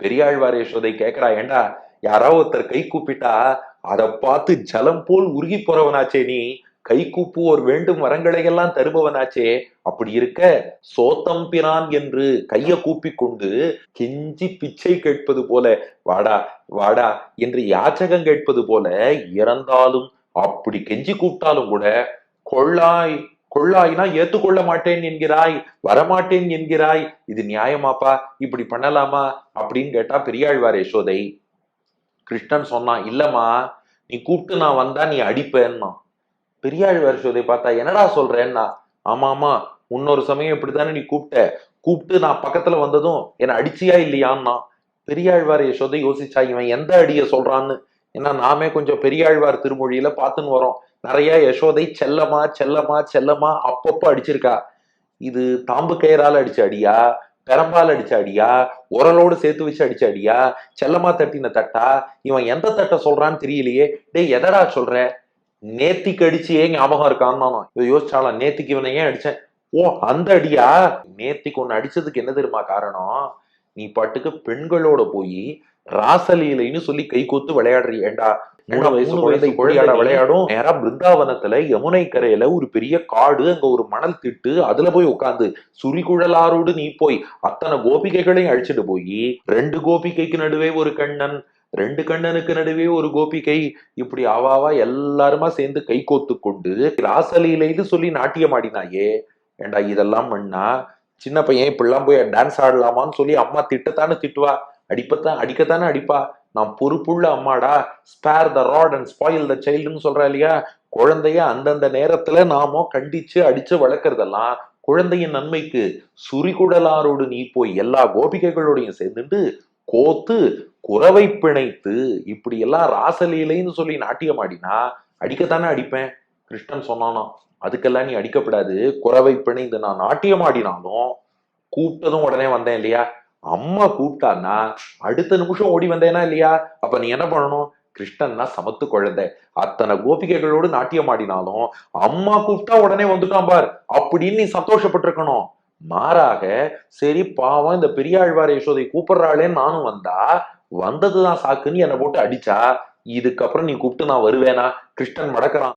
பெரியாழ்வார் யசோதை கேக்குறா, ஏண்டா யாராவது ஒருத்தர் கை கூப்பிட்டா அதை பார்த்து ஜலம் போல் உருகி போறவனாச்சே நீ, கை கூப்புவோர் வேண்டும் வரங்களை எல்லாம் தருபவனாச்சே, அப்படி இருக்க சோத்தம் பிரான் என்று கைய கூப்பி கொண்டு கெஞ்சி பிச்சை கேட்பது போல, வாடா வாடா என்று யாச்சகம் கேட்பது போல இறந்தாலும் அப்படி கெஞ்சி கூப்பிட்டாலும் கூட கொள்ளாய் கொள்ளாய்னா ஏத்துக்கொள்ள மாட்டேன் என்கிறாய், வரமாட்டேன் என்கிறாய், இது நியாயமாப்பா, இப்படி பண்ணலாமா அப்படின்னு கேட்டா பெரியாழ்வார் யசோதை. கிருஷ்ணன் சொன்னான், இல்லம்மா நீ கூப்பிட்டு நான் வந்தா நீ அடிப்பேன்னா. பெரியாழ்வார் யசோதை பார்த்தா, என்னடா சொல்றேன்னா, ஆமா ஆமா முன்னொரு சமயம் இப்படித்தானே நீ கூப்பிட்டு நான் பக்கத்துல வந்ததும் என்ன அடிச்சியா இல்லையான்னா. பெரியாழ்வார் யசோதை யோசிச்சா, இவன் எந்த அடிய சொல்றான்னு. ஏன்னா நாமே கொஞ்சம் பெரியாழ்வார் திருமொழியில பார்த்துன்னு வரோம், நிறைய யசோதை செல்லமா செல்லமா செல்லமா அப்பப்போ அடிச்சிருக்கா. இது தாம்பு கயிறால அடிச்ச அடியா, பெரம்பால் அடிச்ச அடியா, உரலோடு சேர்த்து வச்சு அடிச்ச அடியா, செல்லமா தட்டின தட்டா, இவன் எந்த தட்டை சொல்றான்னு தெரியலையே. டேய் எதடா சொல்ற, நேத்திக்கு அடிச்சு ஏன் ஞாபகம் இருக்கான்னு யோசிச்சாலாம். நேத்திக்கு இவனை ஏன் அடிச்சேன், ஓ அந்த அடியா, நேத்திக்கு ஒன்னு அடிச்சதுக்கு என்ன தெரியுமா காரணம், நீ பாட்டுக்கு பெண்களோட போய் ராசலீலைன்னு சொல்லி கை கோத்து விளையாடுறியேண்டா. 3 வயசு குழந்தை குழந்தையாட விளையாடும். நேரா பிருந்தாவனத்துல யமுனை கரையில ஒரு பெரிய காடு, அங்க ஒரு மணல் திட்டு, அதுல போய் உட்காந்து சுரிகுழலாரோடு நீ போய் அத்தனை கோபிகைகளையும் அழிச்சிட்டு போய் 2 கோபிகைக்கு நடுவே ஒரு கண்ணன், 2 கண்ணனுக்கு நடுவே ஒரு கோபிகை, இப்படி ஆவாவா எல்லாருமா சேர்ந்து கை கோத்து கொண்டு ராசலீலைன்னு சொல்லி நாட்டியம் ஆடினாயே. ஏண்டா இதெல்லாம் பண்ணா சின்ன பையன் இப்படிலாம் போய் டான்ஸ் ஆடலாமான்னு சொல்லி அம்மா திட்டத்தானே திட்டுவா, அடிக்கத்தானே அடிப்பா. நான் பொறுப்புள்ள அம்மாடா, spare the rod and spoil the சைல்டுன்னு சொல்றா இல்லையா. குழந்தைய அந்தந்த நேரத்துல நாமோ கண்டிச்சு அடிச்சு வளர்க்கறதெல்லாம் குழந்தையின் நன்மைக்கு. சுரிகுடலாரோடு நீ போய் எல்லா கோபிகைகளோடையும் சேர்ந்துட்டு கோத்து குறவை பிணைத்து இப்படி எல்லாம் ராசலீலைன்னு சொல்லி நாட்டியம் ஆடினா அடிக்கத்தானே அடிப்பேன். கிருஷ்ணன் சொன்னானா, அதுக்கெல்லாம் நீ அடிக்கப்படாது, குறவை பிணைந்து நான் நாட்டியம் ஆடினாலும் கூப்பிட்டதும் உடனே வந்தேன் இல்லையா, அம்மா கூப்பிட்டான்னா அடுத்த நிமிஷம் ஓடி வந்தேனா இல்லையா, அப்ப நீ என்ன பண்ணணும், கிருஷ்ணன்னா சமத்து குழந்தை, அத்தனை கோபிகைகளோடு நாட்டியம் ஆடினாலும் அம்மா கூப்பிட்டா உடனே வந்துட்டான் பார் அப்படின்னு நீ சந்தோஷப்பட்டிருக்கணும். மாறாக சரி பாவம் இந்த பெரியாழ்வார் யசோதை கூப்பிடுறாளேன்னு நானும் வந்ததுதான் சாக்குன்னு என்னை போட்டு அடிச்சா, இதுக்கப்புறம் நீ கூப்பிட்டு நான் வருவேனா. கிருஷ்ணன் மடக்கிறான்.